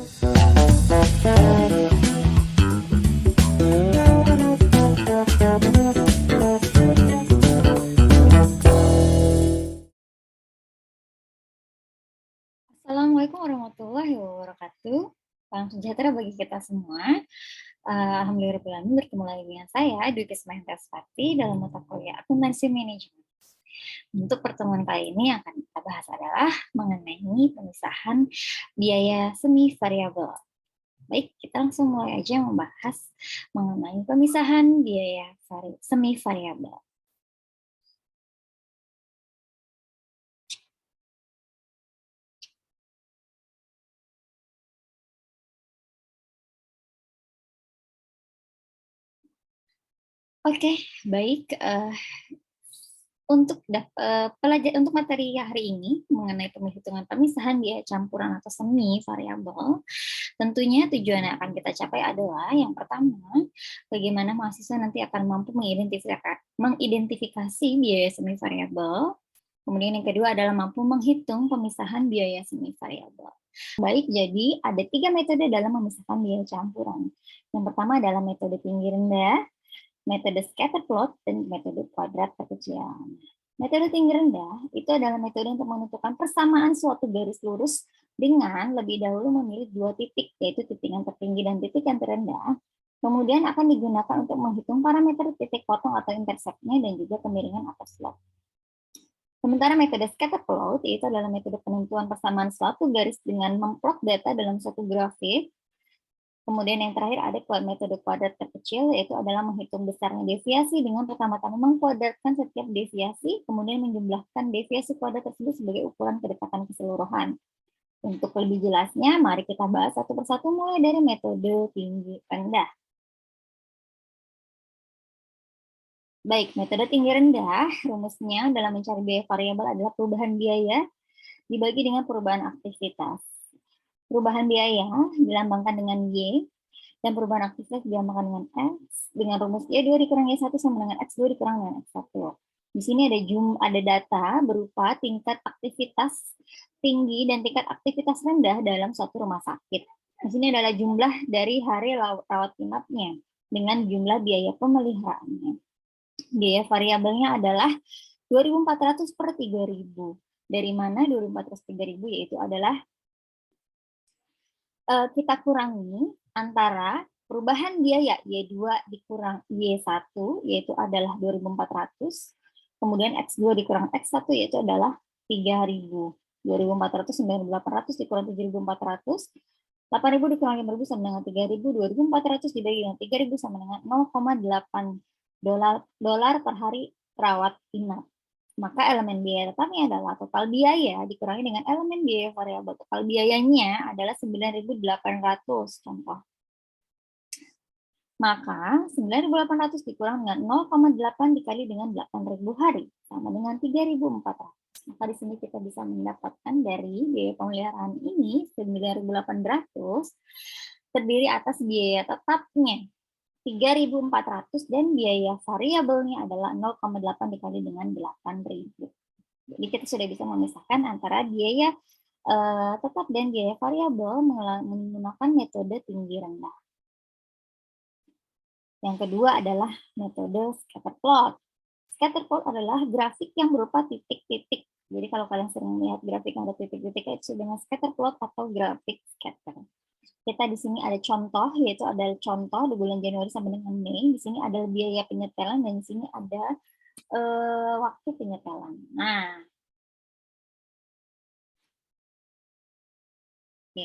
Assalamualaikum warahmatullahi wabarakatuh. Salam sejahtera bagi kita semua. Alhamdulillahirrahmanirrahim, bertemu lagi dengan saya, Dwi Kismayantaswati, dalam mata kuliah Akuntansi Manajemen. Untuk pertemuan kali ini yang akan kita bahas adalah mengenai pemisahan biaya semi variabel. Baik, kita langsung mulai aja membahas mengenai pemisahan biaya semi variabel. Oke, baik. Untuk materi hari ini mengenai penghitungan pemisahan biaya campuran atau semi variabel, tentunya tujuan yang akan kita capai adalah yang pertama, bagaimana mahasiswa nanti akan mampu mengidentifikasi biaya semi variabel. Kemudian yang kedua adalah mampu menghitung pemisahan biaya semi variabel. Baik, jadi ada 3 metode dalam memisahkan biaya campuran. Yang pertama adalah metode tinggi rendah, metode scatter plot, dan metode kuadrat terkecil. Metode tinggi rendah itu adalah metode untuk menentukan persamaan suatu garis lurus dengan lebih dahulu memilih 2 titik, yaitu titik yang tertinggi dan titik yang terendah. Kemudian akan digunakan untuk menghitung parameter titik potong atau intersect-nya dan juga kemiringan atau slope. Sementara metode scatter plot itu adalah metode penentuan persamaan suatu garis dengan memplot data dalam suatu grafik. Kemudian yang terakhir ada metode kuadrat terkecil, yaitu adalah menghitung besarnya deviasi dengan pertama-tama mengkuadratkan setiap deviasi, kemudian menjumlahkan deviasi kuadrat tersebut sebagai ukuran kedekatan keseluruhan. Untuk lebih jelasnya, mari kita bahas satu persatu mulai dari metode tinggi rendah. Baik, metode tinggi rendah, rumusnya dalam mencari biaya variabel adalah perubahan biaya dibagi dengan perubahan aktivitas. Perubahan biaya dilambangkan dengan Y, dan perubahan aktivitas dilambangkan dengan X, dengan rumus Y2 dikurang Y1 sama dengan X2 dikurang dengan X1. Di sini ada data berupa tingkat aktivitas tinggi dan tingkat aktivitas rendah dalam suatu rumah sakit. Di sini adalah jumlah dari hari rawat inapnya dengan jumlah biaya pemeliharaannya. Biaya variabelnya adalah 2.400 per 3.000. Dari mana 2.400 3.000? Yaitu adalah kita kurangi antara perubahan biaya Y2 dikurang Y1, yaitu adalah 2.400, kemudian X2 dikurang X1, yaitu adalah 3.000. 2.400, 9.800 dikurang 7.400, 8.000 dikurang 5.000 sama dengan 3.000, 2.400 dibagi dengan 3.000 sama dengan 0,8 dolar per hari rawat inap. Maka elemen biaya tetapnya adalah total biaya dikurang dengan elemen biaya variabel. Total biayanya adalah 9.800 contoh. Maka 9.800 dikurang dengan 0,8 dikali dengan 8.000 hari sama dengan 3.400. Maka di sini kita bisa mendapatkan dari biaya pemeliharaan ini 9.800 terdiri atas biaya tetapnya 3.400 dan biaya variabelnya adalah 0,8 dikali dengan 8.000. Jadi kita sudah bisa memisahkan antara biaya tetap dan biaya variabel menggunakan metode tinggi rendah. Yang kedua adalah metode scatter plot. Scatter plot adalah grafik yang berupa titik-titik. Jadi kalau kalian sering melihat grafik yang ada titik-titik itu dengan scatter plot atau grafik scatter. Kita di sini ada contoh, yaitu ada contoh di bulan Januari sampai dengan Mei. Di sini ada biaya penyetelan dan di sini ada waktu penyetelan. Nah, oke.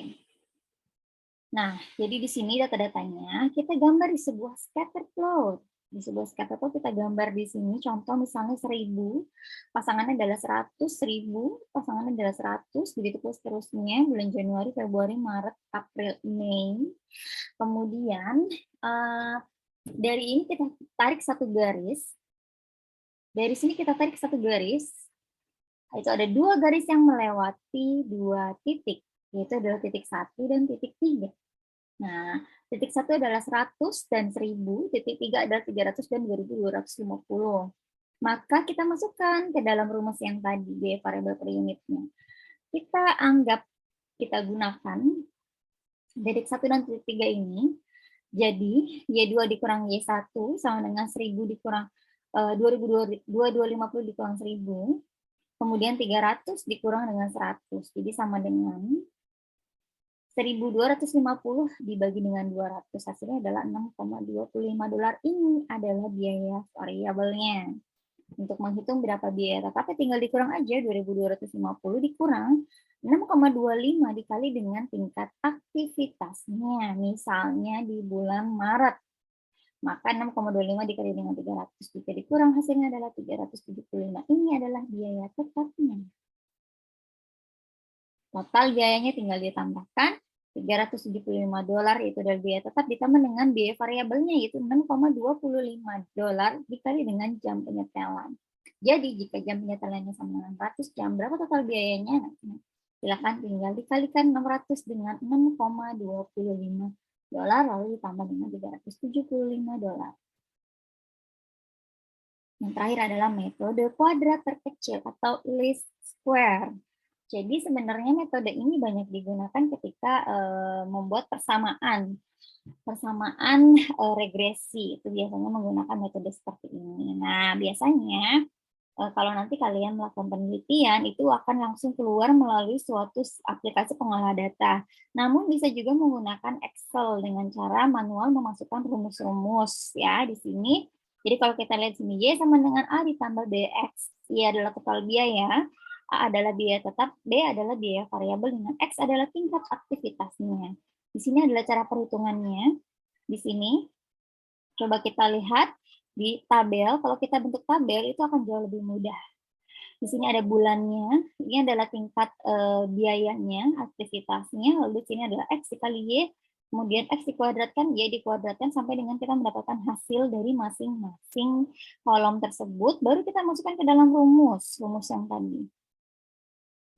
Nah, jadi di sini data-datanya kita gambar di sebuah scatter plot. Di sebuah scatter plot kita gambar di sini contoh misalnya 1.000, pasangannya adalah 100, 1.000, pasangannya adalah 100, begitu seterusnya bulan Januari, Februari, Maret, April, Mei. Kemudian dari ini kita tarik satu garis. Dari sini kita tarik satu garis. Itu ada 2 garis yang melewati 2 titik, yaitu adalah titik 1 dan titik 3. Nah, titik 1 adalah 100 dan 1.000, titik 3 adalah 300 dan 2.250. Maka kita masukkan ke dalam rumus yang tadi, biaya variabel per unitnya. Kita gunakan Titik 1 dan titik 3 ini, jadi Y2 dikurang Y1 sama dengan 1000 dikurang 2250 dikurang 1000, kemudian 300 dikurang dengan 100, jadi sama dengan 1.250 dibagi dengan 200, hasilnya adalah $6,25. Ini adalah biaya variabelnya. Untuk menghitung berapa biaya tetapnya tinggal dikurang aja, 2.250 dikurang 6,25 dikali dengan tingkat aktivitasnya. Misalnya di bulan Maret, maka 6,25 dikali dengan 300 jika dikurang hasilnya adalah 375. Ini adalah biaya tetapnya. Total biayanya tinggal ditambahkan $375, yaitu dari biaya tetap ditambah dengan biaya variabelnya, yaitu $6,25 dikali dengan jam penyetelan. Jadi jika jam penyetelannya sama dengan 100 jam, berapa total biayanya? Silakan tinggal dikalikan 600 dengan $6,25, lalu ditambah dengan $375. Yang terakhir adalah metode kuadrat terkecil atau least square. Jadi sebenarnya metode ini banyak digunakan ketika membuat persamaan regresi. Itu biasanya menggunakan metode seperti ini. Nah, biasanya kalau nanti kalian melakukan penelitian, itu akan langsung keluar melalui suatu aplikasi pengolah data. Namun bisa juga menggunakan Excel dengan cara manual memasukkan rumus-rumus ya di sini. Jadi kalau kita lihat sini, Y sama dengan A ditambah BX. Y adalah total biaya, A adalah biaya tetap, B adalah biaya variabel, dengan X adalah tingkat aktivitasnya. Di sini adalah cara perhitungannya. Di sini, coba kita lihat di tabel. Kalau kita bentuk tabel, itu akan jauh lebih mudah. Di sini ada bulannya, ini adalah tingkat biayanya, aktivitasnya, lalu di sini adalah X dikali Y, kemudian X dikuadratkan, Y dikuadratkan, sampai dengan kita mendapatkan hasil dari masing-masing kolom tersebut, baru kita masukkan ke dalam rumus yang tadi.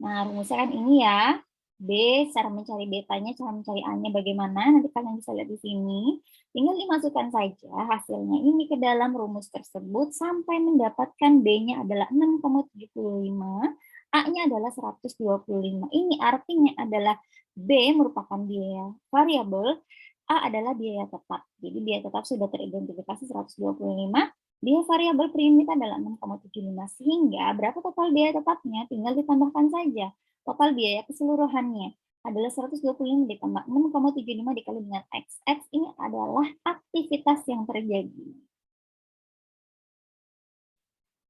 Nah, rumusnya kan ini ya, B, cara mencari betanya, cara mencari A-nya bagaimana, nanti kalian bisa lihat di sini. Tinggal dimasukkan saja hasilnya ini ke dalam rumus tersebut sampai mendapatkan B-nya adalah 6,75, A-nya adalah 125. Ini artinya adalah B merupakan biaya variabel, A adalah biaya tetap. Jadi biaya tetap sudah teridentifikasi 125, biaya variabel per unit adalah 6,75, sehingga berapa total biaya tetapnya? Tinggal ditambahkan saja. Total biaya keseluruhannya adalah 125 ditambah 6,75 dikali dengan X. X ini adalah aktivitas yang terjadi.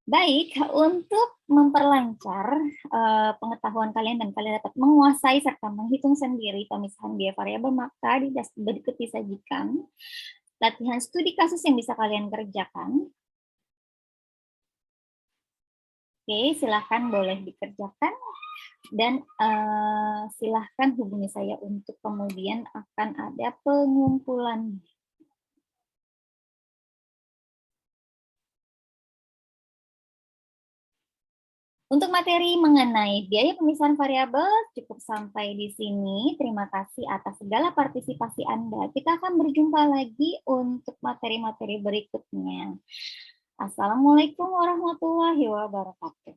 Baik, untuk memperlancar pengetahuan kalian dan kalian dapat menguasai serta menghitung sendiri pemisahan biaya variabel, maka di berikut disajikan latihan studi kasus yang bisa kalian kerjakan. Oke, silahkan boleh dikerjakan dan silahkan hubungi saya untuk kemudian akan ada pengumpulan. Untuk materi mengenai biaya pemisahan variabel cukup sampai di sini. Terima kasih atas segala partisipasi Anda. Kita akan berjumpa lagi untuk materi-materi berikutnya. Assalamualaikum warahmatullahi wabarakatuh.